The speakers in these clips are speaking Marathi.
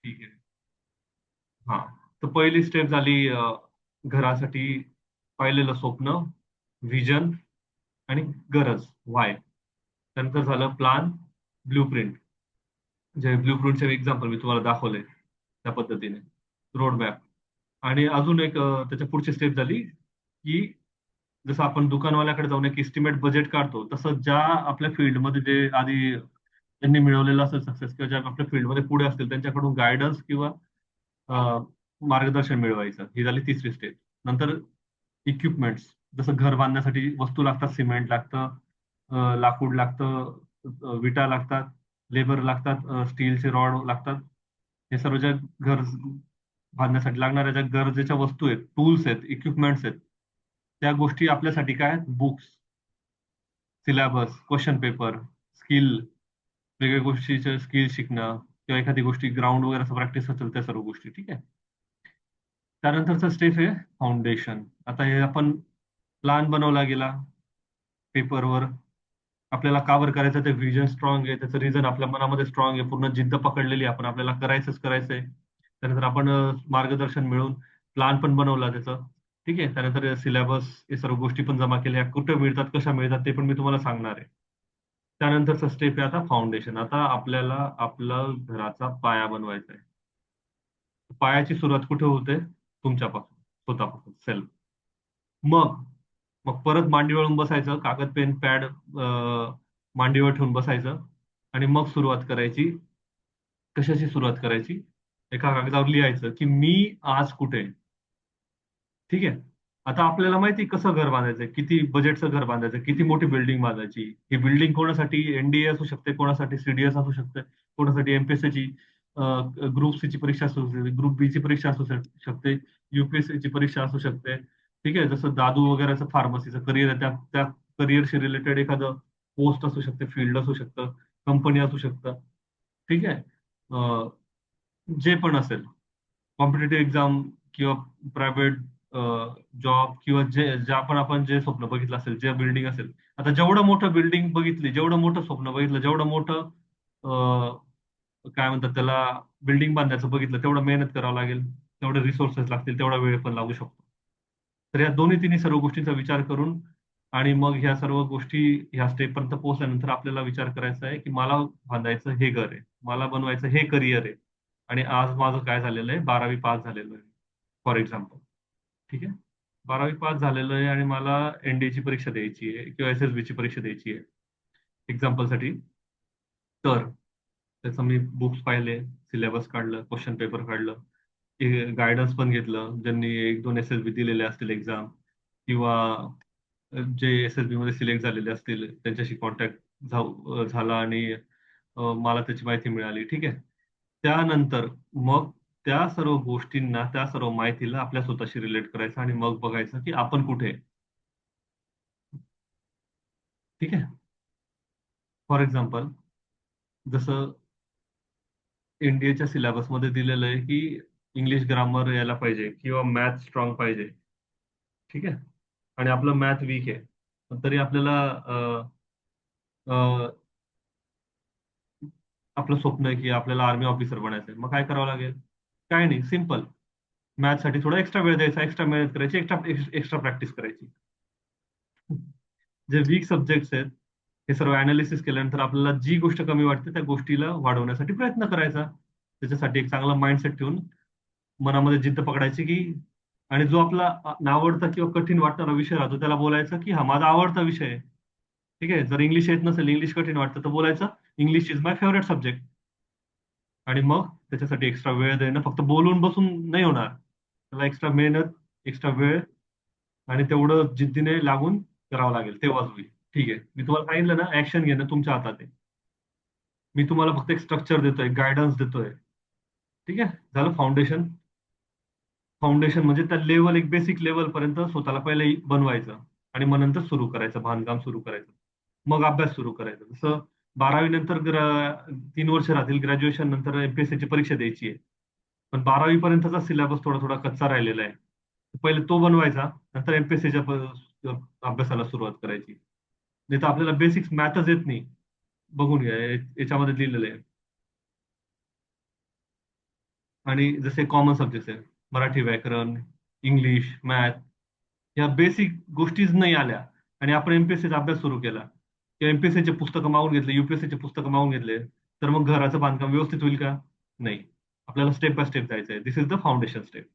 ठीक आहे. हा. तर पहिली स्टेप झाली घरासाठी पाहिलेलं स्वप्न, व्हिजन आणि गरज, वाय. त्यानंतर झालं प्लान, ब्ल्यूप्रिंट. जे ब्ल्यूप्रिंटचे एक्झाम्पल मी तुम्हाला दाखवले त्या पद्धतीने, रोड मॅप. आणि अजून एक त्याच्या पुढची स्टेप झाली की जसं आपण दुकानवाल्याकडे जाऊन एक इस्टिमेट बजेट काढतो, तसं ज्या आपल्या फील्डमध्ये जे आधी त्यांनी मिळवलेलं असेल सक्सेस, किंवा ज्या आपल्या फील्डमध्ये पुढे असतील त्यांच्याकडून गायडन्स किंवा मार्गदर्शन मिळवायचं. ही झाली तिसरी स्टेप. नंतर इक्विपमेंट्स, जसं घर बांधण्यासाठी वस्तू लागतात, सिमेंट लागतं, लाकूड लागतं, विटा लागतात, लेबर लागतात, स्टीलचे रॉड लागतात. हे सर्व ज्या घर बांधण्यासाठी लागणाऱ्या ज्या गरजेच्या वस्तू आहेत, टूल्स आहेत, इक्विपमेंट्स आहेत, त्या गोष्टी आपल्यासाठी काय आहेत? Books, syllabus, question paper, skill, वेगवेगळ्या गोष्टीचे स्किल शिकणं, किंवा एखादी गोष्टी ग्राउंड वगैरे प्रॅक्टिस असेल त्या सर्व गोष्टी. ठीक आहे. त्यानंतरचा स्टेप आहे फाउंडेशन. आता हे आपण प्लॅन बनवला गेला पेपरवर, आपल्याला का बरं करायचं, ते व्हिजन स्ट्रॉंग आहे, त्याचं रिझन आपल्या मनामध्ये स्ट्रॉंग आहे, पूर्ण जिद्द पकडलेली आहे, आपण आपल्याला करायचंच करायचंय. त्यानंतर आपण मार्गदर्शन मिळून प्लॅन पण बनवला त्याचं. ठीक आहे. त्यानंतर सिलेबस, हे सर्व गोष्टी पण जमा केल्या, कुठे मिळतात, कशा मिळतात, ते पण मी तुम्हाला सांगणार आहे. त्यानंतरचा स्टेप आहे आता फाउंडेशन. आता आपल्याला आपला घराचा पाया बनवायचा आहे. पायाची सुरुवात कुठे होते? तुमच्यापासून, स्वतःपासून, सेल्फ. मग मग परत मांडीवर येऊन बसायचं, कागद पेन पॅड मांडीवर ठेवून बसायचं, आणि मग सुरुवात करायची. कशाची सुरुवात करायची? एका कागदावर लिहायचं की मी आज कुठे आहे? ठीक आहे. आता आपल्याला माहिती आहे कसं घर बांधायचं, किती बजेटचं घर बांधायचं, किती मोठी बिल्डिंग बांधायची. ही बिल्डिंग कोणासाठी एनडीए असू शकते, कोणासाठी सीडीएस असू शकते, कोणासाठी एमपीएससीची, ग्रुप सी ची परीक्षा असू शकते, ग्रुप बी ची परीक्षा असू शकते, युपीएससी ची परीक्षा असू शकते. ठीक आहे. जसं दादू वगैरेचं फार्मसीचं करिअर आहे, त्या त्या करिअरशी रिलेटेड एखादं पोस्ट असू शकते, फील्ड असू शकतं, कंपनी असू शकतं. ठीक आहे. अं, जे पण असेल, कॉम्पिटेटिव्ह एक्झाम किंवा प्रायव्हेट जॉब, किंवा जे ज्या पण आपण जे स्वप्न बघितलं असेल, जे बिल्डिंग असेल. आता जेवढं मोठं बिल्डिंग बघितली, जेवढं मोठं स्वप्न बघितलं, जेवढं मोठं काय म्हणतात त्याला, बिल्डिंग बांधायचं बघितलं, तेवढं मेहनत करावं लागेल, तेवढे रिसोर्सेस लागतील, तेवढा वेळ पण लागू शकतो. तर या दोन्ही तिन्ही सर्व गोष्टींचा विचार करून, आणि मग ह्या सर्व गोष्टी ह्या स्टेपपर्यंत पोहोचल्यानंतर आपल्याला विचार करायचा आहे की मला बांधायचं हे घर आहे, मला बनवायचं हे करिअर आहे. आणि आज माझं काय झालेलं आहे, 12वी पास झालेलं आहे, फॉर एक्झाम्पल. ठीक आहे. 12वी पास झालेलं आहे आणि मला एनडीएची परीक्षा द्यायची आहे, किंवा एसएसबी ची परीक्षा द्यायची आहे, एक्झाम्पलसाठी. तर त्याचं मी बुक्स पाहिले, सिलेबस काढलं, क्वेश्चन पेपर काढलं, गायडन्स पण घेतलं, ज्यांनी एक दोन एसएसबी दिलेले असतील एक्झाम, किंवा जे एसएसबी मध्ये सिलेक्ट झालेले असतील त्यांच्याशी कॉन्टॅक्ट झाला, आणि मला त्याची माहिती मिळाली. ठीक आहे. त्यानंतर मग त्या सर्व गोष्टींना, त्या सर्व माहितीला आपल्या स्वतःशी रिलेट करायचं, आणि मग बघायचं की आपण कुठे आहे. ठीक आहे. फॉर एक्झाम्पल, जसं एनडीएच्या सिलेबसमध्ये दिलेलं आहे की इंग्लिश ग्रामर यायला पाहिजे, किंवा मॅथ स्ट्रॉंग पाहिजे. ठीक आहे. आणि आपलं मॅथ वीक आहे, पण तरी आपल्याला अ, आपलं स्वप्न आहे की आपल्याला आर्मी ऑफिसर बनायचं आहे. मग काय करावं लागेल? काय नाही, सिम्पल. मॅथसाठी थोडा एक्स्ट्रा वेळ द्यायचा, एक्स्ट्रा मेहनत करायची, एक्स्ट्रा एक्स्ट्रा प्रॅक्टिस करायची. जे वीक सब्जेक्ट्स आहेत, हे सर्व अनालिसिस केल्यानंतर आपल्याला जी गोष्ट कमी वाटते त्या गोष्टीला वाढवण्यासाठी प्रयत्न करायचा. त्याच्यासाठी एक चांगला माइंडसेट ठेवून मनामध्ये जिद्द पकडायची की, आणि जो आपला नावडता किंवा कठीण वाटणारा विषय राहतो त्याला बोलायचं की हा माझा आवडता विषय आहे. ठीक आहे. जर इंग्लिश येत नसेल, इंग्लिश कठीण वाटतं, तर बोलायचं English is my favourite subject. आणि मग त्याच्यासाठी एक्स्ट्रा वेळ देणं, फक्त बोलून बसून नाही होणार, त्याला एक्स्ट्रा मेहनत, एक्स्ट्रा वेळ, आणि तेवढं जिद्दीने लागून करावं लागेल, तेव्हाच होईल. ठीक आहे. मी तुम्हाला सांगितलं ना, ऍक्शन घेणं तुमच्या हातात आहे. मी तुम्हाला फक्त एक स्ट्रक्चर देतोय, गायडन्स देतोय. ठीक आहे. झालं फाउंडेशन. फाउंडेशन म्हणजे त्या लेवल, एक बेसिक लेवल पर्यंत स्वतःला पहिले बनवायचं, आणि मग नंतर सुरू करायचं, बांधकाम सुरू करायचं. मग अभ्यास सुरू करायचा. जसं 12वी नंतर 3 वर्ष राहतील, ग्रॅज्युएशन नंतर एमपीएससीची परीक्षा द्यायची आहे. पण 12वी पर्यंतचा सिलेबस थोडा थोडा कच्चा राहिलेला आहे. पहिले तो बनवायचा, नंतर एमपीएससीच्या अभ्यासाला सुरुवात करायची. नाही तर आपल्याला बेसिक्स मॅथच येत नाही. बघून घ्या, याच्यामध्ये लिहिलेलं आहे. आणि जसे कॉमन सब्जेक्ट आहे, मराठी व्याकरण, इंग्लिश, मॅथ, ह्या बेसिक गोष्टीच नाही आल्या आणि आपण एमपीएससीचा अभ्यास सुरू केला किंवा एमपीएससीचे पुस्तकं मागून घेतले, युपीएससीचे पुस्तकं मागून घेतले, तर मग घराचं बांधकाम व्यवस्थित होईल का? नाही. आपल्याला स्टेप बाय स्टेप जायचं आहे. दिस इज द फाउंडेशन स्टेप.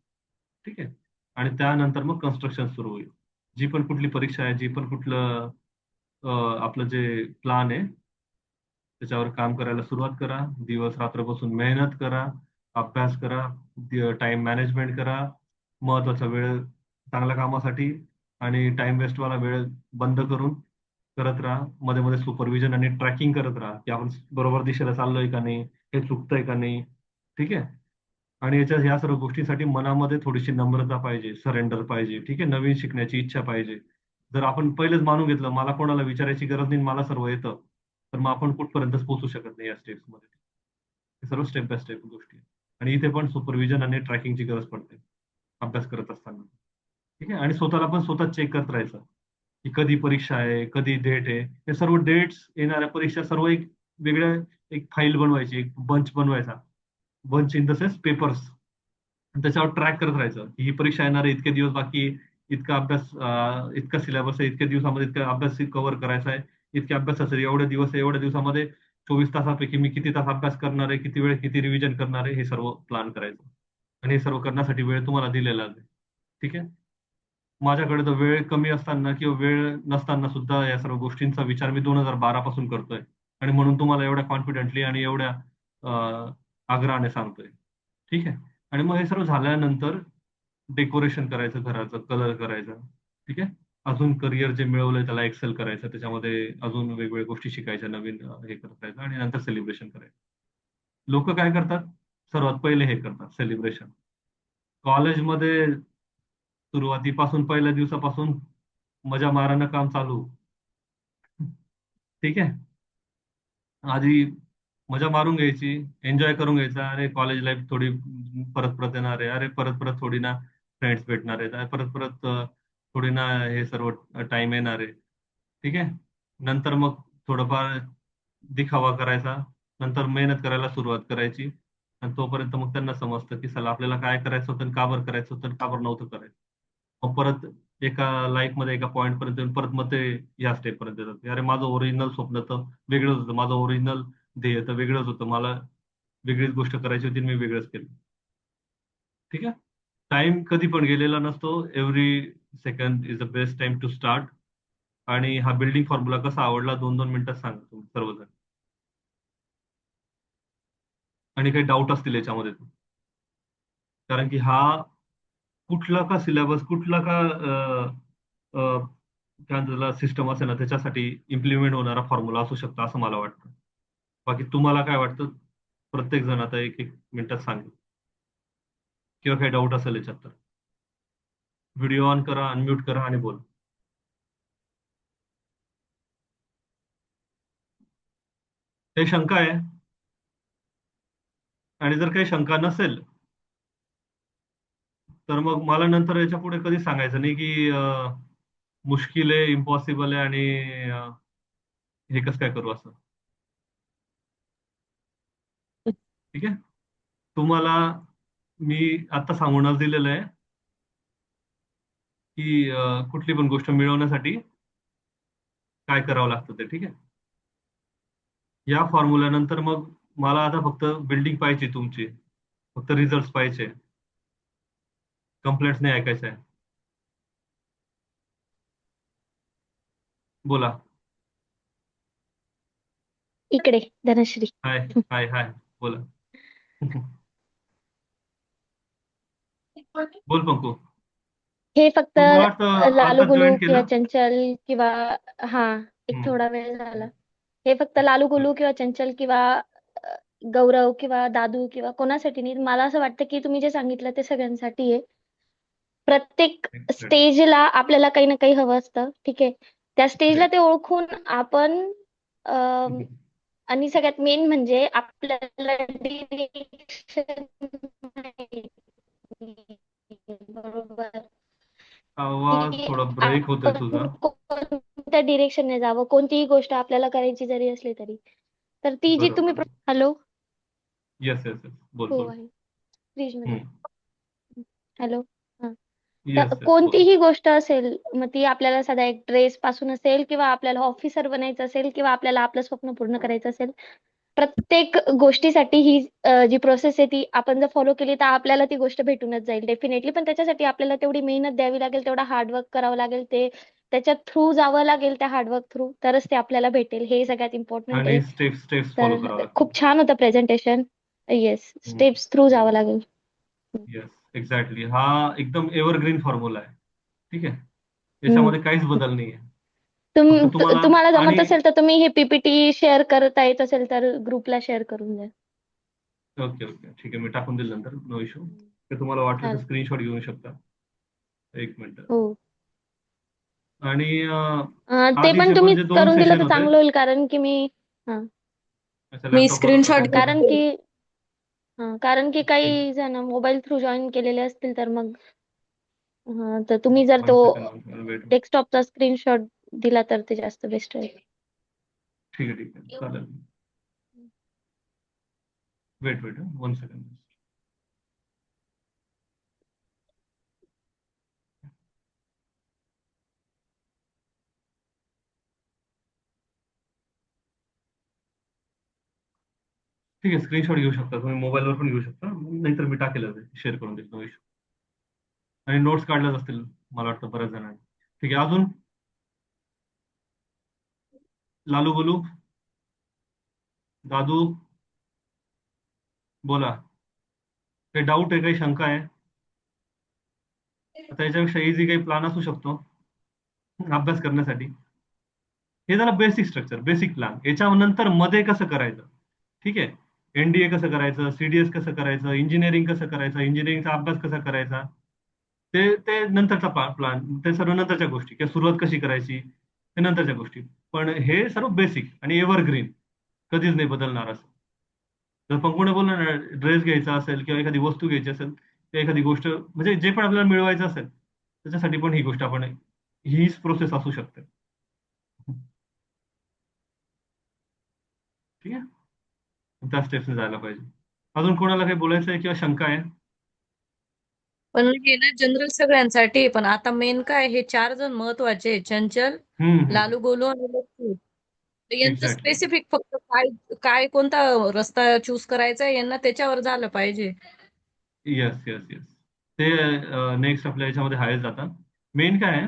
ठीक आहे. आणि त्यानंतर मग कन्स्ट्रक्शन सुरू होईल. जी पण कुठली परीक्षा आहे, जी पण कुठलं आपलं जे प्लान आहे, त्याच्यावर काम करायला सुरुवात करा. दिवस रात्र बसून मेहनत करा, अभ्यास करा, टाइम मॅनेजमेंट करा, महत्वाचा वेळ चांगल्या कामासाठी आणि टाइम वेस्टवाला वेळ बंद करून करत राहा. मध्ये मध्ये सुपरविजन आणि ट्रॅकिंग करत राहा की आपण बरोबर दिशेला चाललोय का नाही, हे चुकतंय का नाही. ठीक आहे. आणि ह्या सर्व गोष्टींसाठी मनामध्ये थोडीशी नम्रता पाहिजे, सरेंडर पाहिजे. ठीक आहे. नवीन शिकण्याची इच्छा पाहिजे. जर आपण पहिलेच मानून घेतलं मला कोणाला विचारायची गरज नाही, मला सर्व येतं, तर मग आपण कुठपर्यंतच पोहोचू शकत नाही या स्टेप्समध्ये. हे सर्व स्टेप बाय स्टेप गोष्टी आहेत. आणि इथे पण सुपरविजन आणि ट्रॅकिंगची गरज पडते अभ्यास करत असताना. ठीक आहे. आणि स्वतःला पण स्वतः चेक करत राहायचं की कधी परीक्षा आहे, कधी डेट आहे. हे सर्व डेट्स, येणाऱ्या परीक्षा सर्व एक वेगळ्या, एक फाईल बनवायची, एक बंच बनवायचा. Bunch in the sense papers. त्याच्यावर ट्रॅक करत राहायचं की ही परीक्षा येणार आहे, इतके दिवस बाकी आहे, इतका अभ्यास, इतका सिलेबस आहे, इतक्या दिवसामध्ये इतका अभ्यास कव्हर करायचा आहे, इतक्या अभ्यासाचे एवढे दिवस आहे, एवढ्या दिवसामध्ये 24 तासापैकी मी किती तास अभ्यास करणार आहे, किती वेळ किती रिव्हिजन करणार आहे, हे सर्व प्लॅन करायचं. आणि हे सर्व करण्यासाठी वेळ तुम्हाला दिलेला आहे. ठीक आहे. माझ्याकडे तर वेळ कमी असताना किंवा वेळ नसताना सुद्धा या सर्व गोष्टींचा विचार मी 2012 पासून करतोय. आणि म्हणून तुम्हाला एवढ्या कॉन्फिडेंटली आणि एवढ्या आग्रहाने सांगतोय. ठीक आहे. आणि मग हे सर्व झाल्यानंतर डेकोरेशन करायचं, घराचं कलर करायचा. ठीक आहे. अजून करिअर जे मिळवलंय त्याला एक्सेल करायचं, त्याच्यामध्ये अजून वेगवेगळ्या गोष्टी शिकायच्या, नवीन हे करत राहायचं आणि नंतर सेलिब्रेशन करायचं. लोक काय करतात? सर्वात पहिले हे करतात, सेलिब्रेशन. कॉलेजमध्ये सुरुवातीपासून पहिल्या दिवसापासून मजा मारणं काम चालू. ठीक आहे. आधी मजा मारून घ्यायची, एन्जॉय करून घ्यायचा. अरे कॉलेज लाईफ थोडी परत परत येणार आहे, अरे परत परत थोडी ना फ्रेंड्स भेटणार आहेत, अरे परत परत थोडी ना हे सर्व टाइम येणार आहे. ठीक आहे. नंतर मग थोडंफार दिखावा करायचा, नंतर मेहनत करायला सुरुवात करायची. आणि तोपर्यंत मग त्यांना समजतं की चला आपल्याला काय करायचं होतं आणि का बरं करायचं होतं आणि का बरं नव्हतं करायचं. मग परत एका लाईफ मध्ये एका पॉईंट पर्यंत येऊन परत मग ते या स्टेप पर्यंत येतात की अरे माझं ओरिजिनल स्वप्न तर वेगळंच होतं, माझं ओरिजिनल ध्येय तर वेगळंच होतं, मला वेगळीच गोष्ट करायची होती आणि मी वेगळंच केलं. ठीक आहे. टाइम कधी पण गेलेला नसतो. Every second is the best time to start. आणि हा बिल्डिंग फॉर्म्युला कसा आवडला 2-2 मिनिटात सांगा तुम्ही सर्वजण. आणि काही डाऊट असतील याच्यामध्ये तर. कारण की हा कुठला का सिलेबस, कुठला का काय त्याला सिस्टम असेल ना, त्याच्यासाठी इम्प्लिमेंट होणारा फॉर्म्युला असू शकतो असं मला वाटतं. बाकी तुम्हाला काय वाटतं? प्रत्येक जण आता एक एक मिनिटात सांगेल. किंवा काही डाऊट असेल याच्यात तर व्हिडिओ ऑन करा, अनम्यूट करा आणि बोल. काही शंका आहे? आणि जर काही शंका नसेल तर मग मला नंतर याच्या पुढे कधी सांगायचं नाही की मुश्किल आहे, इम्पॉसिबल आहे आणि अं, हे कसं काय करू असं. ठीक आहे. तुम्हाला मी आता सांगूनच दिलेलं आहे की कुठली पण गोष्ट मिळवण्यासाठी काय करावं लागतं ते. ठीक आहे. या फॉर्म्युल्यानंतर मग मला आता फक्त बिल्डिंग पाहिजे तुमची, फक्त रिझल्ट पाहिजे, कंप्लेंट्स नाही ऐकायचं आहे. बोला. इकडे धनश्री. हाय. हाय हाय. बोला. बोल पंकू. हे फक्त तू मला वाटतं लालू आता गुलू जॉईन किंवा केलं. चंचल किंवा हा एक हम्म. थोडा वेळ झाला. हे फक्त लालू गुलू किंवा चंचल किंवा अ, गौरव किंवा दादू किंवा कोणासाठी नाही. मला असं वाटतं की तुम्ही जे सांगितलं ते सगळ्यांसाठी आहे. प्रत्येक Excellent. स्टेजला आपल्याला काही ना काही हवं असतं. ठीक आहे. त्या स्टेजला Great. ते ओळखून आपण अम, आणि सगळ्यात मेन म्हणजे आपल्याला डिरेक्शन बरोबर आवाज की थोडा ब्रेक होतोय आपण तुझा. कोणत्या डिरेक्शनने जावं, कोणतीही गोष्ट आपल्याला करायची जरी असली तरी. तर ती जी तुम्ही बरोबर. हॅलो. Yes yes yes. बोल हो बोल. आहे. फ्रीजमध्ये. हम्म. हॅलो. हा. तर येस येस बोल. कोणतीही गोष्ट असेल, मग ती आपल्याला साधा एक ड्रेस पासून असेल किंवा आपल्याला ऑफिसर बनायचं असेल किंवा आपल्याला आपलं स्वप्न पूर्ण करायचं असेल, प्रत्येक गोष्टीसाठी ही जी प्रोसेस आहे ती आपण जर फॉलो केली तर आपल्याला ती गोष्ट भेटूनच जाईल डेफिनेटली. पण त्याच्यासाठी आपल्याला तेवढी मेहनत द्यावी लागेल, तेवढा हार्डवर्क करावं लागेल, ते त्याच्या थ्रू जावं लागेल, त्या हार्डवर्क थ्रू तरच ते आपल्याला भेटेल. हे सगळ्यात इम्पॉर्टंट आहे. आणि स्टेप्स फॉलो करावं तर लागतील. खूप छान होतं प्रेझेंटेशन. येस, स्टेप्स थ्रू जावं लागेल. Yes exactly. हा एकदम एव्हरग्रीन फॉर्म्युला आहे. ठीक आहे. हम्म. याच्यामध्ये काहीच बदल नाही आहे. फक्त तुम्हाला तुम्हाला जमत आणि असेल तर तुम्ही हे पीपीटी शेअर करता येत असेल तर ग्रुपला शेअर करून द्या. ओके ओके ठीक आहे, मी टाकून दिलं नंतर, नो इश्यू. ते तुम्हाला वाटलं तर चालेल. स्क्रीनशॉट घेऊ शकता. एक मिनिट. हो. आणि ते पण आधीचे तुम्ही पण जे 2 करून दिलं सेशन तर होते. चांगलं होईल, कारण की मी हा अच्छा, मी लॅपटॉपवर स्क्रीनशॉट अटेंड करताय. कारण घेते. की कारण की ठीक. काही जण मोबाईल थ्रू जॉईन केलेले असतील तर मग तर तुम्ही जर वन तो सेकंड वेट. डेस्कटॉपचा स्क्रीनशॉट दिला तर ते जास्त बेस्ट राहील. ठीक आहे चालेल. Wait wait one second. ठीक आहे, स्क्रीनशॉट घेऊ शकता तुम्ही, मोबाईलवर पण घेऊ शकता, नाहीतर मी टाकेल शेअर करून देईल, नो इश्यू. आणि नोट्स काढल्याच असतील मला वाटतं बऱ्याच जणांनी. ठीक आहे, अजून लालू बोलू, दादू बोला. काही डाऊट आहे, काही शंका आहे? आता याच्यापेक्षा इझी काही प्लॅन असू शकतो अभ्यास करण्यासाठी? हे झालं बेसिक स्ट्रक्चर, बेसिक प्लॅन. याच्यानंतर मध्ये कसं करायचं, ठीक आहे, एनडीए कसं करायचं, सीडीएस कसं करायचं, इंजिनिअरिंग कसं करायचं, इंजिनिअरिंगचा अभ्यास कसा करायचा, ते ते नंतरचा प्लॅन, ते सर्व नंतरच्या गोष्टी, किंवा सुरुवात कशी करायची ते नंतरच्या गोष्टी. पण हे सर्व बेसिक आणि एव्हरग्रीन, कधीच नाही बदलणार असं. जर पंकुने बोललं ना, ड्रेस घ्यायचा असेल किंवा एखादी वस्तू घ्यायची असेल किंवा एखादी गोष्ट म्हणजे जे पण आपल्याला मिळवायचं असेल त्याच्यासाठी पण ही गोष्ट आपण, हीच प्रोसेस असू शकते. ठीक आहे, त्या स्टेप्सने जायला पाहिजे. अजून कोणाला काही बोलायचं आहे किंवा शंका आहे? पण हे ना जनरल सगळ्यांसाठी आहे. पण आता मेन काय, हे 4 जण महत्वाचे आहे. चंचल, लालू गोलू आणि लक्ष्मी. तर यांचं एक्झॅक्टली. स्पेसिफिक फक्त काय काय कोणता रस्ता चूज करायचा आहे यांना त्याच्यावर झालं पाहिजे. Yes yes yes. ते नेक्स्ट आपल्या याच्यामध्ये हायच जातात. मेन काय आहे,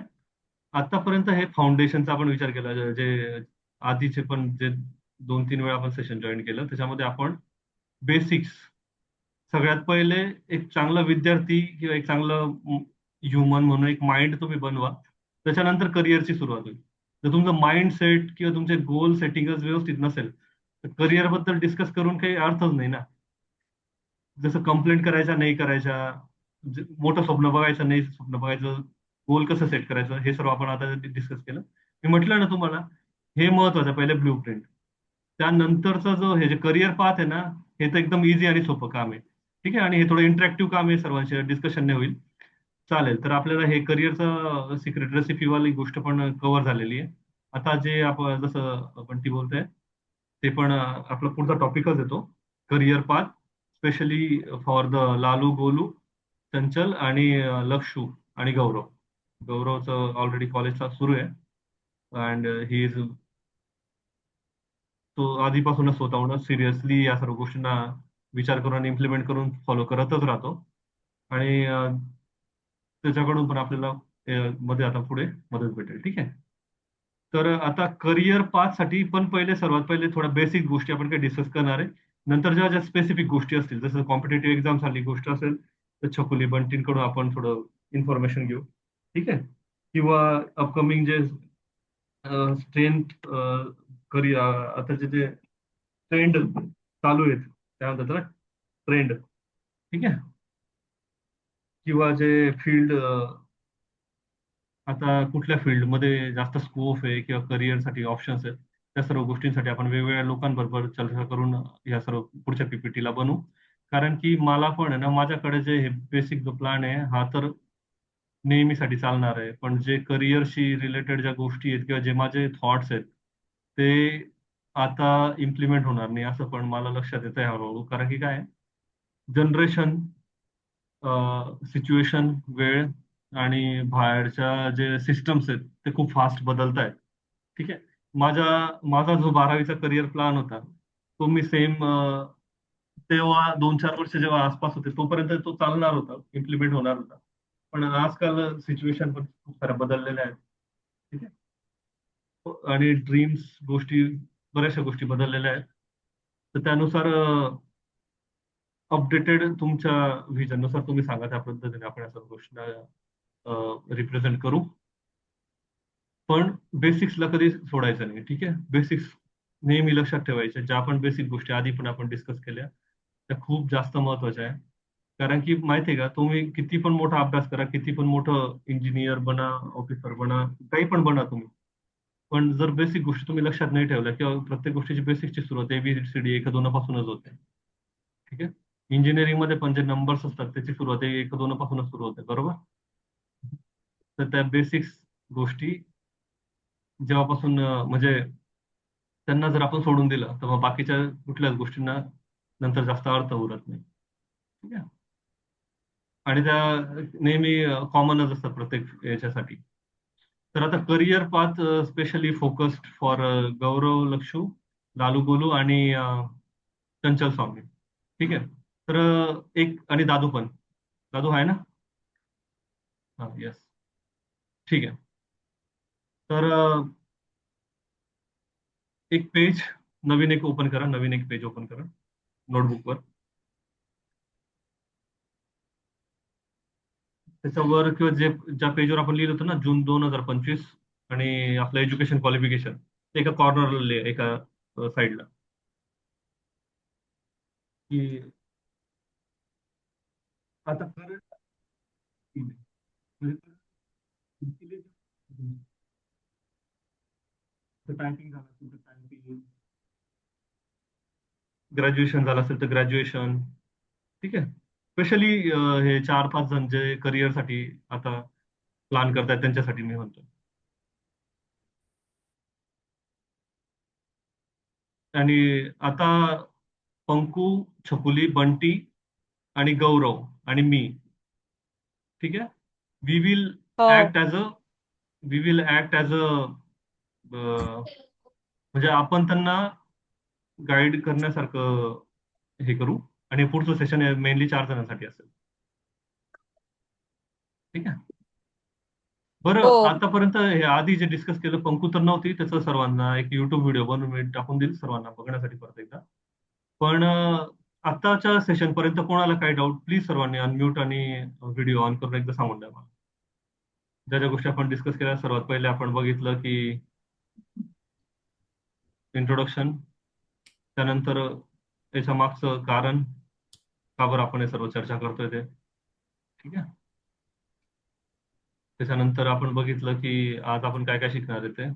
आतापर्यंत हे फाउंडेशनचा आपण विचार केला, जे आधीचे पण जे 2-3 वेळा आपण सेशन जॉईन केलं त्याच्यामध्ये आपण बेसिक्स, सगळ्यात पहिले एक चांगला विद्यार्थी किंवा एक चांगलं ह्युमन म्हणून एक माइंड तुम्ही बनवा. त्याच्यानंतर करिअरची सुरुवात होईल. जर तुमचं माइंड सेट किंवा तुमचे गोल सेटिंगच व्यवस्थित नसेल तर करिअर बद्दल डिस्कस करून काही अर्थच नाही ना. जसं कंप्लेंट करायचा नाही करायच्या, मोठं स्वप्न बघायचं नाही स्वप्न बघायचं, गोल कसं सेट करायचं, हे सर्व आपण आता डिस्कस केलं. मी म्हटलं ना तुम्हाला, हे महत्वाचं पहिले ब्ल्यू प्रिंट. त्यानंतरचा जो हे जे करिअर पाथ आहे ना, हे तर एकदम इझी आणि सोपं काम आहे. ठीक आहे, आणि हे थोडं इंटरॅक्टिव्ह काम आहे, सर्वांशी डिस्कशनने होईल. चालेल, तर आपल्याला हे करिअरचं सिक्रेट रेसिपी वाली गोष्ट पण कव्हर झालेली आहे. आता जे आपण जसं पण ती बोलते ते पण आपला पुढचा टॉपिकच येतो, career path, specially for the Lalu Golu, चंचल आणि लक्षू आणि गौरव. गौरवचं ऑलरेडी कॉलेजचा सुरू आहे अँड ही इज, तो आधीपासूनच स्वतःहून सिरियसली या सर्व गोष्टींना विचार करून इम्प्लिमेंट करून फॉलो करतच राहतो. आणि त्याच्याकडून पण आपल्याला मध्ये आता पुढे मदत भेटेल. ठीक आहे, तर आता करिअर पाथसाठी पण सर्वात पहिले थोड्या बेसिक गोष्टी आपण काही डिस्कस करणार आहे. नंतर जेव्हा ज्या स्पेसिफिक गोष्टी असतील, जसं कॉम्पिटेटिव्ह एक्झाम सारखी गोष्ट असेल तर छकुली बंटींकडून आपण थोडं इन्फॉर्मेशन घेऊ. ठीक आहे, किंवा अपकमिंग जे स्ट्रेंथ करिअर, आताचे जे ट्रेंड चालू आहेत त्या म्हणतात ना, ट्रेंड. ठीक आहे, किंवा जे फील्ड, आता कुठल्या फील्डमध्ये जास्त स्कोप आहे किंवा करिअरसाठी ऑप्शन्स आहेत, त्या सर्व गोष्टींसाठी आपण वेगवेगळ्या लोकांबरोबर चर्चा करून या सर्व पुढच्या पीपीटीला बनवू. कारण की मला पण आहे ना, माझ्याकडे जे हे बेसिक जो प्लॅन आहे हा तर नेहमीसाठी चालणार आहे, पण जे करिअरशी रिलेटेड ज्या गोष्टी आहेत किंवा जे माझे थॉट्स आहेत ते आता इम्प्लिमेंट होणार नाही असं पण मला लक्षात येत आहे हळूहळू. कारण की काय, जनरेशन सिच्युएशन, वेळ आणि बाहेरच्या जे सिस्टम्स आहेत ते खूप फास्ट बदलत आहेत. ठीक आहे. माझा जो 12वीचा करिअर प्लॅन होता तो मी सेम तेव्हा 2-4 वर्ष जेव्हा आसपास होते तोपर्यंत तो चालणार होता, इम्प्लिमेंट होणार होता. पण आजकाल सिच्युएशन पण खूप साऱ्या बदललेल्या आहेत. ठीक आहे. आणि ड्रीम्स बऱ्याचशा गोष्टी बदललेल्या आहेत. तर त्यानुसार अपडेटेड तुमच्या व्हिजननुसार तुम्ही सांगा त्या पद्धतीने आपण या सर्व गोष्टींना रिप्रेझेंट करू. पण बेसिक्सला कधी सोडायचं नाही. ठीक आहे. बेसिक्स नेहमी लक्षात ठेवायचे. ज्या पण बेसिक गोष्टी आधी पण आपण डिस्कस केल्या त्या खूप जास्त महत्वाच्या आहे. कारण की माहिती आहे का, तुम्ही किती पण मोठा अभ्यास करा, किती पण मोठं इंजिनियर बना, ऑफिसर बना, काही पण बना तुम्ही. पण जर बेसिक गोष्टी तुम्ही लक्षात नाही ठेवल्या किंवा प्रत्येक गोष्टीची बेसिकची सुरुवात ABCD 1-2 पासूनच होते. ठीक आहे. इंजिनिअरिंग मध्ये पण जे नंबर्स असतात त्याची सुरुवात 1-2 पासूनच सुरू होते, बरोबर. तर त्या बेसिक्स गोष्टी जेव्हापासून म्हणजे त्यांना जर आपण सोडून दिलं तर मग बाकीच्या कुठल्याच गोष्टींना नंतर जास्त अर्थ उरत नाही. ठीक आहे. आणि त्या नेहमी कॉमनच असतात प्रत्येक याच्यासाठी. तर आता career path specially focused for Gaurav Lakshu, Lalu Golu आणि चंचल स्वामी. ठीक आहे. तर एक आणि दादू पण. दादू आहे ना? हा, येस. ठीक आहे. तर नवीन एक पेज ओपन करा नोटबुकवर. त्याच्यावर किंवा ज्या पेजवर आपण लिहिलं होतं ना जून 2025 आणि आपलं एज्युकेशन क्वालिफिकेशन ते एका कॉर्नरला एका साईडला की आता करंट टायपिंग झालं असेल तर टायपिंग, ग्रॅज्युएशन झालं असेल तर ग्रॅज्युएशन. ठीक आहे. स्पेशली हे 4-5 जण जे करिअरसाठी आता प्लॅन करतायत त्यांच्यासाठी मी म्हणतो. आणि आता पंकू, छकुली, बंटी आणि गौरव आणि मी. ठीक आहे. वी विल हो. Act as a we will act as a म्हणजे आपण त्यांना गाईड करण्यासारखं हे करू. आणि पुढचं सेशन मेनली 4 जणांसाठी असेल. ठीक आहे. बरं, हो. आतापर्यंत हे आधी जे डिस्कस केलं पंकू तर नव्हती, त्याचं सर्वांना एक युट्यूब व्हिडिओ बनवून मी टाकून देईल सर्वांना बघण्यासाठी परत एकदा. पण आताच्या सेशन पर्यंत कोणाला काही डाऊट प्लीज सर्वांनी अनम्यूट आणि व्हिडिओ ऑन करून एकदा सांगून द्या मला. ज्या ज्या गोष्टी आपण डिस्कस केल्या सर्वात पहिले आपण बघितलं की इंट्रोडक्शन, त्यानंतर याच्या मागचं कारण का बरं आपण हे सर्व चर्चा करतोय ते. ठीक आहे. त्याच्यानंतर आपण बघितलं की आज आपण काय काय शिकणार आहे ते.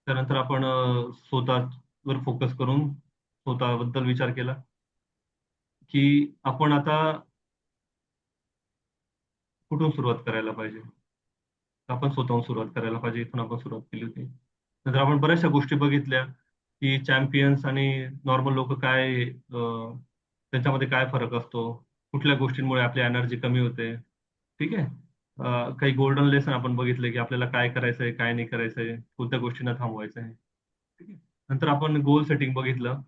त्यानंतर आपण स्वतःवर फोकस करून स्वतःबद्दल विचार केला की आपण आता कुठून सुरुवात करायला पाहिजे. आपण स्वतःहून सुरुवात करायला पाहिजे, इथून आपण सुरुवात केली होती. नंतर आपण बऱ्याचशा गोष्टी बघितल्या की चॅम्पियन्स आणि नॉर्मल लोक काय त्यांच्यामध्ये काय फरक असतो, कुठल्या गोष्टींमुळे आपली एनर्जी कमी होते. ठीक आहे. काही गोल्डन लेसन आपण बघितले की आपल्याला काय करायचंय, काय नाही करायचंय, कोणत्या गोष्टींना थांबवायचंय. ठीक आहे. नंतर आपण गोल सेटिंग बघितलं,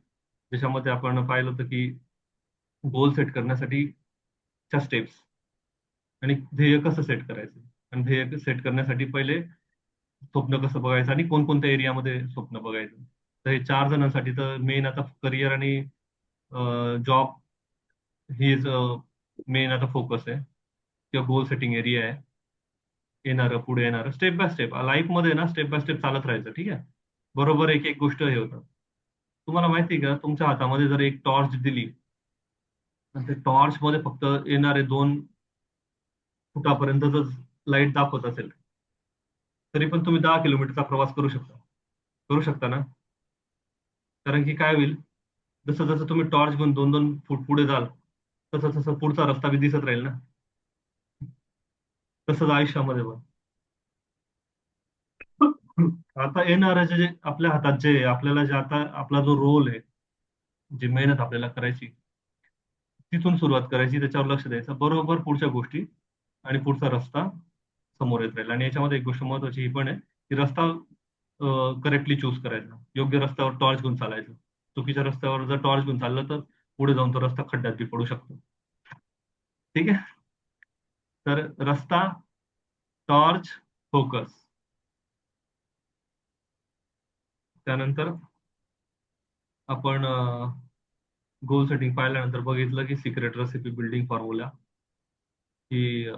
ज्याच्यामध्ये आपण पाहिलं होतं की गोल सेट करण्यासाठी च्या स्टेप्स आणि ध्येय कसं सेट करायचं. आणि ध्येय सेट करण्यासाठी पहिले स्वप्न कसं बघायचं आणि कोणकोणत्या एरियामध्ये स्वप्न बघायचं. तर हे 4 जणांसाठी तर मेन आता करिअर आणि जॉब ही इज मेन आता फोकस आहे किंवा गोल सेटिंग एरिया आहे. पुढे येणारं स्टेप बाय स्टेप लाईफमध्ये ना स्टेप बाय स्टेप चालत राहायचं. ठीक आहे. बरोबर एक एक गोष्ट हे होतं. तुम्हाला माहिती आहे का, तुमच्या हातामध्ये जर एक टॉर्च दिली आणि ते टॉर्च मध्ये फक्त येणारे 2 फुटापर्यंतच लाईट दाखवत असेल तरी पण तुम्ही 10 किलोमीटरचा प्रवास करू शकता ना. कारण की काय होईल, जसं जसं तुम्ही टॉर्च घेऊन 2-2 फूट पुढे जाल तसं तसं पुढचा रस्ता बी दिसत राहील ना. तसंच आयुष्यामध्ये पण आता येणाऱ्या जे आपल्या हातात जे आपल्याला जे आता आपला जो रोल आहे, जी मेहनत आपल्याला करायची तिथून सुरुवात करायची, त्याच्यावर लक्ष द्यायचं, बरोबर पुढच्या गोष्टी आणि पुढचा रस्ता समोर येत राहील. आणि याच्यामध्ये एक गोष्ट महत्वाची ही पण आहे की रस्ता करेक्टली चूज करायचा. योग्य रस्त्यावर टॉर्च घेऊन चालायचं. चुकीच्या रस्त्यावर जर टॉर्च घेऊन चाललं तर पुढे जाऊन तो रस्ता खड्ड्यात बी पडू शकतो. ठीक आहे. तर रस्ता, टॉर्च, फोकस. त्यानंतर आपण गोल सेटिंग पाहिल्यानंतर बघितलं की सिक्रेट रेसिपी बिल्डिंग फॉर्म्युला, की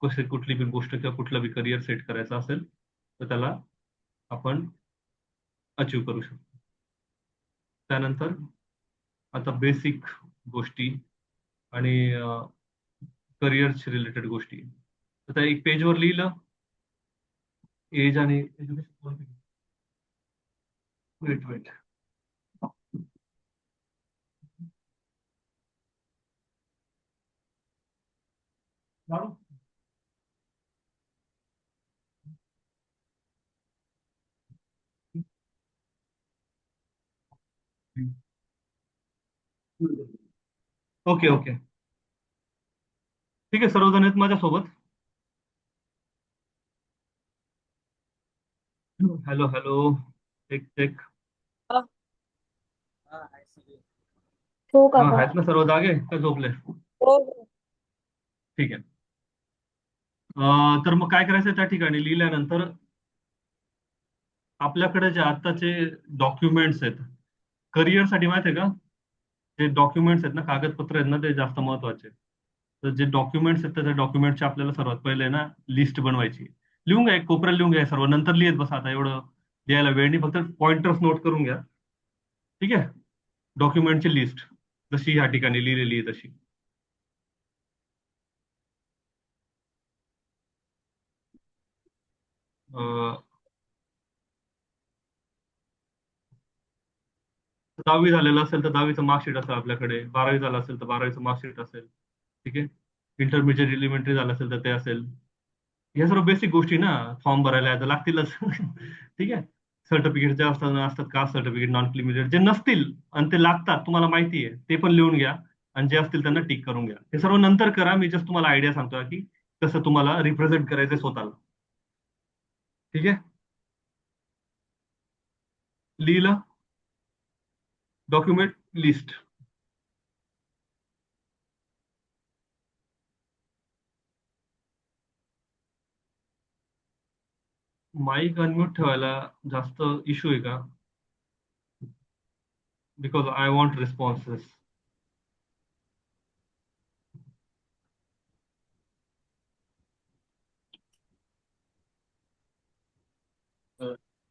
कुठली पण गोष्ट किंवा कुठलं बी करिअर सेट करायचं असेल तर त्याला आपण अचीव करू शकतो. त्यानंतर आता बेसिक गोष्टी आणि करिअरशी रिलेटेड गोष्टी. आता एक पेजवर लिहिलं एज आणि वेट वेट ओके ओके, ठीक आहे. सर्वजण आहेत माझ्यासोबत? हॅलो हॅलो, एक एक. हो हा, काका. आहेत ना सर्व जागे का झोपले? हो ठीक आहे. तर मग काय करायचं त्या ठिकाणी लिहिल्यानंतर आपल्याकडे जे आत्ताचे डॉक्युमेंट्स आहेत करिअरसाठी, माहिती आहे का, जे डॉक्युमेंट्स आहेत ना, कागदपत्र आहेत ना, ते जास्त महत्वाचे आहेत. तर जे डॉक्युमेंट्स आहेत त्या डॉक्युमेंटची आपल्याला सर्वात पहिले ना लिस्ट बनवायची. लिहून घ्या, एक कोपऱ्याला लिहून घ्या सर्व, नंतर लिहित बसा, आता एवढं लिहायला वेळ नाही, फक्त पॉइंटर्स नोट करून घ्या. ठीक आहे. डॉक्युमेंटची लिस्ट जशी ह्या ठिकाणी लिहिलेली आहे तशी. अं, 10वी झालेलं असेल तर 10वीचं मार्कशीट असेल आपल्याकडे, 12वी झालं असेल तर 12वीचं मार्कशीट असेल. ठीक आहे. इंटरमिजिएट एलिमेंटरी झालं असेल तर ते असेल. या सर्व बेसिक गोष्टी ना, फॉर्म भरायला आता लागतीलच. ठीक आहे. सर्टिफिकेट जे असतात असतात, कास्ट सर्टिफिकेट, नॉन क्रिमिलेट जे नसतील आणि ते लागतात तुम्हाला माहिती आहे ते पण लिहून घ्या, आणि जे असतील त्यांना टिक करून घ्या. हे सर्व नंतर करा, मी जस्ट तुम्हाला आयडिया सांगतोय की कसं तुम्हाला रिप्रेझेंट करायचं स्वतःला. ठीक आहे. लिहिलं डॉक्युमेंट लिस्ट. माईक अनम्यूट ठेवायला जास्त इश्यू आहे का? Because I want responses.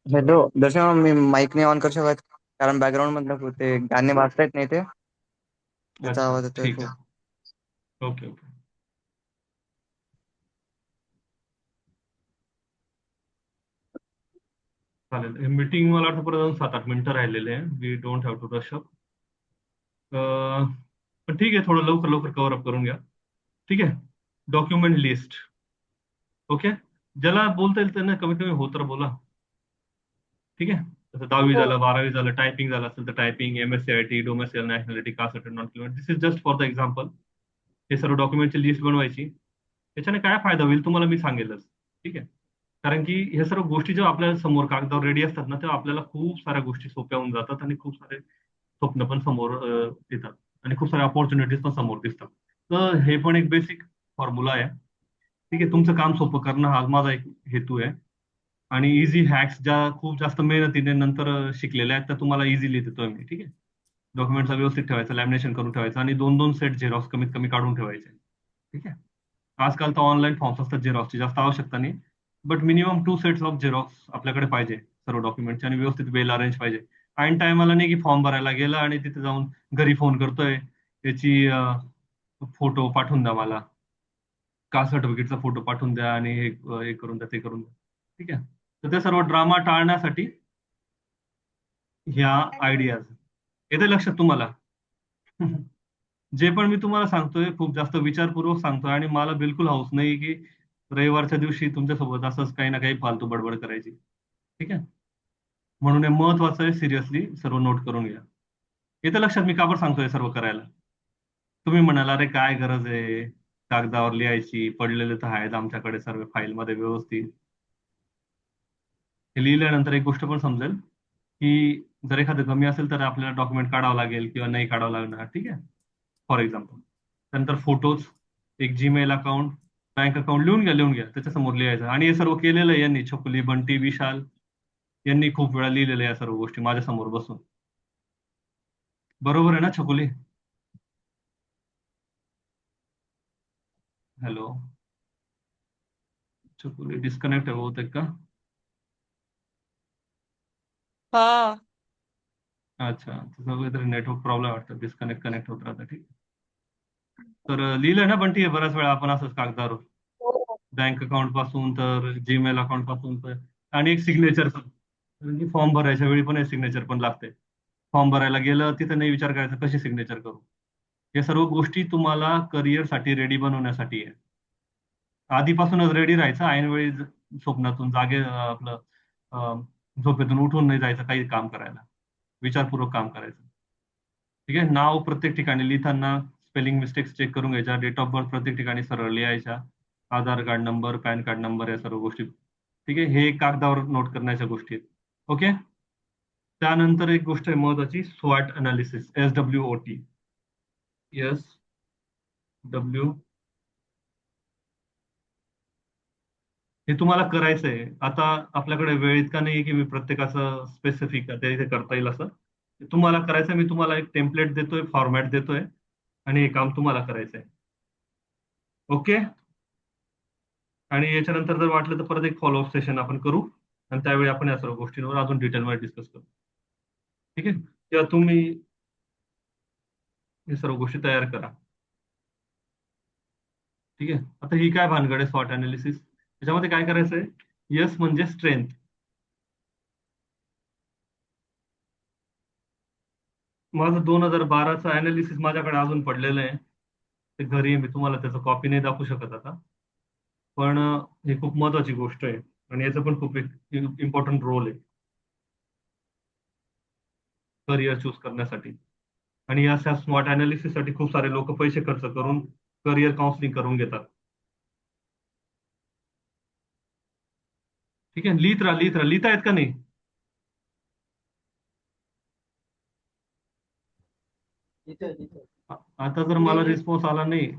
Hello Darshan, मी माईक नाही ऑन करू शकत कारण बॅकग्राऊंड मधलं ते गाणे वाजतायत नाही ते, त्याचा अच्छा, आवाज येतोय ठीक खूप. आहे. ओके ओके, चालेल. हे मीटिंग मला वाटतं परत अजून 7-8 मिनिटं राहिलेले आहे. We don't have to rush up. पण ठीक आहे, थोडं लवकर लवकर कव्हर अप करून घ्या. ठीक आहे. Document list. ओके. ज्याला बोलता येईल त्यांना कमीत कमी हो तर बोला. ठीक आहे. जसं 10वी हो. झालं, 12वी झालं, टायपिंग झालं असेल तर typing, MSCIT, domestic, nationality, caste certificate, non criminal, this is just for the example. हे सर्व डॉक्युमेंटची लिस्ट बनवायची. त्याच्याने काय फायदा होईल तुम्हाला मी सांगेलच. ठीक आहे. कारण की हे सर्व गोष्टी जेव्हा आपल्या समोर कागदावर रेडी असतात ना, तेव्हा आपल्याला खूप साऱ्या गोष्टी सोप्या होऊन जातात आणि खूप सारे स्वप्न पण समोर येतात आणि खूप साऱ्या ऑपॉर्च्युनिटीज पण समोर दिसतात. तर हे पण एक बेसिक फॉर्म्युला आहे. ठीक आहे. तुमचं काम सोपं करणं हा माझा एक हेतू आहे. आणि इझी हॅक्स ज्या खूप जास्त मेहनतीने नंतर शिकलेल्या आहेत त्या तुम्हाला इझिली देतोय मी. ठीक आहे. डॉक्युमेंटचा व्यवस्थित ठेवायचं, लॅमिनेशन करून ठेवायचं आणि 2-2 सेट झेरॉक्स कमीत कमी काढून ठेवायचे. ठीक आहे. आजकाल तर ऑनलाईन फॉर्म्स असतात झेरॉक्सची, जास्त आवश्यकता नाही. But minimum 2 sets of Xerox आपल्याकडे पाहिजे सर्व डॉक्युमेंटचे, आणि व्यवस्थित वेल अरेंज पाहिजे. ऐन टायमाला नाही की फॉर्म भरायला गेला आणि तिथे जाऊन घरी फोन करतोय त्याची फोटो पाठवून द्या मला, कास्ट सर्टिफिकेटचा फोटो पाठवून द्या आणि हे करून द्या, ते करून द्या. ठीक आहे. तर ते सर्व ड्रामा टाळण्यासाठी ह्या आयडियाज येते लक्षात तुम्हाला? जे पण मी तुम्हाला सांगतोय खूप जास्त विचारपूर्वक सांगतोय, आणि मला बिलकुल हौस नाही की रविवारच्या दिवशी तुमच्यासोबत असंच काही ना काही फालतू बडबड करायची. ठीक आहे. म्हणून हे महत्वाचं आहे, सिरियसली सर्व नोट करून घ्या. येतं लक्षात मी का बरं सांगतोय सर्व करायला? तुम्ही म्हणाल अरे काय गरज आहे कागदावर लिहायची, पडलेले तर आहेत आमच्याकडे सर्व फाईलमध्ये व्यवस्थित. हे लिहिल्यानंतर एक गोष्ट पण समजेल की जर एखादं कमी असेल तर आपल्याला डॉक्युमेंट काढावं लागेल किंवा नाही काढावं लागणार. ठीक आहे, फॉर एक्झाम्पल. त्यानंतर फोटोज, एक जीमेल अकाउंट, बँक अकाउंट लिहून घ्या त्याच्यासमोर लिहायचं. आणि हे सर्व केलेलं आहे यांनी, छकुली, बंटी, विशाल यांनी खूप वेळा लिहिलेलं आहे या सर्व गोष्टी माझ्यासमोर बसून. बरोबर आहे ना छकुली? हॅलो छकुली, डिस्कनेक्ट आहे बहुतेक का? हा. अच्छा, तुझं काहीतरी नेटवर्क प्रॉब्लेम वाटतं, डिस्कनेक्ट कनेक्ट होत राहतं. ठीक. तर लिहिलंय ना बंटी हे बऱ्याच वेळा आपण असंच कागदावर, हो. बँक अकाउंट पासून तर जीमेल अकाउंट पासून तर. आणि एक सिग्नेचर पण, फॉर्म भरायच्या वेळी पण सिग्नेचर पण लागते. फॉर्म भरायला गेलं तिथं नाही विचार करायचा कशी सिग्नेचर करू. हे सर्व गोष्टी तुम्हाला करिअरसाठी रेडी बनवण्यासाठी आहे. आधीपासूनच रेडी राहायचं, ऐनवेळी स्वप्नातून आपलं झोपेतून उठून नाही जायचं काही काम करायला, विचारपूर्वक काम करायचं. ठीक आहे. नाव प्रत्येक ठिकाणी लिहिताना स्पेलिंग मिस्टेक्स चेक करून घ्यायच्या, डेट ऑफ बर्थ प्रत्येक ठिकाणी सरळ लिहायच्या, Aadhaar card number, PAN card number, या सर्व गोष्टी. ठीक आहे, हे कागदावर नोट करण्याच्या गोष्टी आहेत. ओके. त्यानंतर एक गोष्ट आहे महत्वाची, स्वॉट अनालिसिस, SWOT. SW, हे तुम्हाला करायचंय. आता आपल्याकडे वेळ इतका नाहीये की मी प्रत्येकाचं स्पेसिफिक त्या इथे करता येईल असं. तुम्हाला करायचंय, मी तुम्हाला एक टेम्पलेट देतोय, फॉर्मॅट देतोय आणि हे काम तुम्हाला करायचंय. ओके. आणि याच्यानंतर जर वाटलं तर परत एक फॉलोअप सेशन आपण करू आणि त्यावेळी आपण या सर्व गोष्टींवर अजून डिटेलमध्ये डिस्कस करू. ठीक आहे, तेव्हा तुम्ही हे सर्व गोष्टी तयार करा. ठीक आहे. आता ही काय भानगड आहे स्वॉट अनालिसिस, त्याच्यामध्ये काय करायचंय? यस म्हणजे स्ट्रेंथ. माझं 2012चं अनालिसिस माझ्याकडे अजून पडलेलं आहे, ते घरी आहे. मी तुम्हाला त्याचं कॉपी नाही दाखवू शकत आता, पण ही खूप महत्वाची गोष्ट आहे आणि याचं पण खूप इम्पॉर्टंट रोल आहे करिअर चूज करण्यासाठी. आणि या स्वॉट अनालिसिस साठी खूप सारे लोक पैसे खर्च करून करिअर काउन्सिलिंग करून घेतात. ठीक आहे, लिहिता येत का नाही? आता जर मला रिस्पॉन्स आला नाही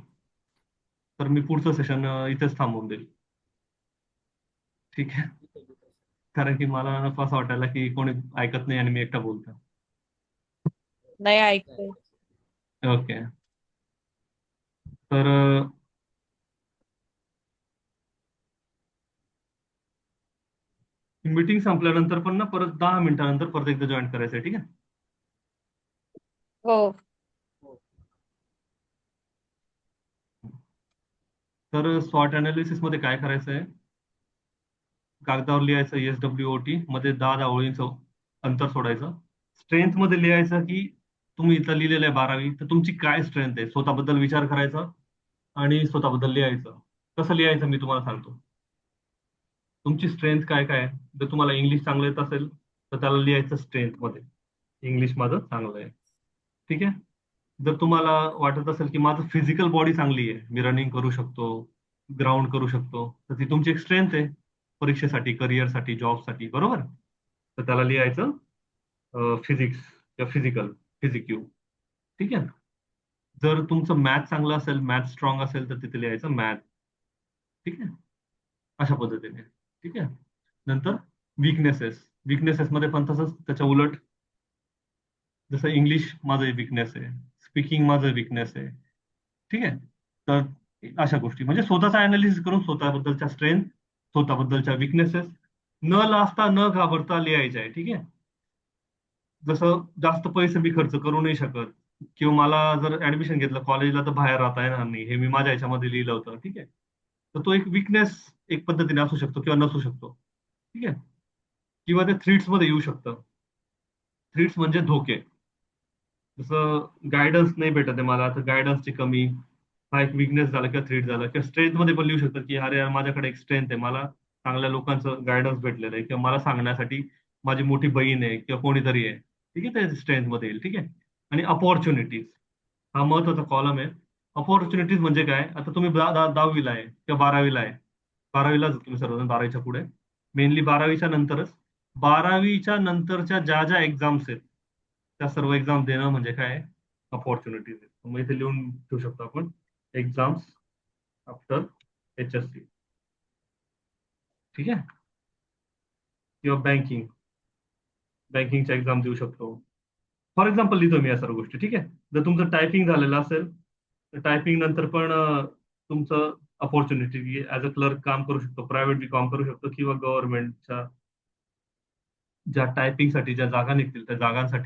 तर मी पुढचं सेशन इथेच थांबवून देईल. ठीक आहे, कारण की मला नको असं वाटायला की कोणी ऐकत नाही आणि मी एकटा बोलतो. नाही ऐकतोय. ओके. तर मीटिंग संपल्यानंतर पण ना परत 10 मिनिटानंतर परत एकदा जॉईन करायचंय. ठीक आहे. हो. तर स्वॉट अनालिसिस मध्ये काय करायचंय? कागदावर लिहायचं SWOT मध्ये 10 ओळींचं अंतर सोडायचं. स्ट्रेंथ मध्ये लिहायचं की तुम्ही इथं लिहिलेलं आहे 12वी, तर तुमची काय स्ट्रेंथ आहे स्वतःबद्दल विचार करायचा आणि स्वतःबद्दल लिहायचं. कसं लिहायचं मी तुम्हाला सांगतो. तुमची स्ट्रेंथ काय काय आहे? जर तुम्हाला इंग्लिश चांगलं येत असेल तर त्याला लिहायचं स्ट्रेंथ मध्ये, इंग्लिश माझं चांगलं आहे. ठीक आहे. जर तुम्हाला वाटत असेल की माझं फिजिकल बॉडी चांगली आहे, मी रनिंग करू शकतो, ग्राउंड करू शकतो, तर ती तुमची एक स्ट्रेंथ आहे परीक्षेसाठी, करिअरसाठी, जॉबसाठी. बरोबर. तर त्याला लिहायचं फिजिक्स किंवा फिजिक्यू. ठीक आहे. जर तुमचं मॅथ चांगलं असेल, मॅथ स्ट्रॉंग असेल, तर तिथे लिहायचं मॅथ. ठीक आहे, अशा पद्धतीने. ठीक आहे. नंतर विकनेसेस मध्ये पण तसंच, त्याच्या उलट. जसं इंग्लिश माझं विकनेस आहे, स्पीकिंग माझं विकनेस आहे. ठीक आहे. तर अशा गोष्टी म्हणजे स्वतःचा अनालिसिस करून स्वतःबद्दलच्या स्ट्रेंथ, स्वतःबद्दलच्या विकनेसेस न लाजता न घाबरता लिहायच्या आहे. ठीक आहे. जसं जास्त पैसे मी खर्च करू नाही शकत किंवा मला जर ऍडमिशन घेतलं कॉलेजला तर बाहेर राहता येणार नाही, हे मी माझ्या ह्याच्यामध्ये लिहिलं होतं. ठीक आहे. तर तो एक विकनेस एक पद्धतीने असू शकतो किंवा नसू शकतो. ठीक आहे. किंवा ते थ्रीट्स मध्ये येऊ शकतं. थ्रीट्स म्हणजे धोके. जसं गायडन्स नाही भेटत आहे मला, तर गायडन्सची कमी हा एक विकनेस झाला किंवा थ्रीट झाला. किंवा स्ट्रेंथ मध्ये पण लिहू शकतात की अरे यार माझ्याकडे एक स्ट्रेंथ आहे, मला चांगल्या लोकांचं गायडन्स भेटलेलं आहे किंवा मला सांगण्यासाठी माझी मोठी बहीण आहे किंवा कोणीतरी आहे. ठीक आहे, ते स्ट्रेंथ मध्ये येईल. ठीक आहे. आणि अपॉर्च्युनिटीज, हा महत्वाचा कॉलम आहे. अपॉर्च्युनिटीज म्हणजे काय, आता तुम्ही 10वीला आहे किंवा 12वीला आहे, 12वीलाच तुम्ही सर्वजण, 12वीच्या पुढे, मेनली 12वीच्या नंतरच. 12वीच्या नंतरच्या ज्या ज्या एक्झाम्स आहेत त्या सर्व एक्झाम देणं म्हणजे काय, अपॉर्च्युनिटीज आहेत. मग इथे लिहून ठेवू शकतो आपण, एक्झाम्स आफ्टर HSC. ठीक आहे. किंवा बँकिंगच्या एक्झाम देऊ शकतो. फॉर एक्झाम्पल लिहितो मी या सर्व गोष्टी. ठीक आहे. जर तुमचं टायपिंग झालेलं असेल तर टायपिंग नंतर पण तुमचं अपॉर्च्युनिटी ऍज अ क्लर्क काम करू शकतो, प्रायव्हेट बी काम करू शकतो, किंवा गव्हर्नमेंटच्या ज्या टायपिंगसाठी ज्या जागा निघतील त्या जागांसाठी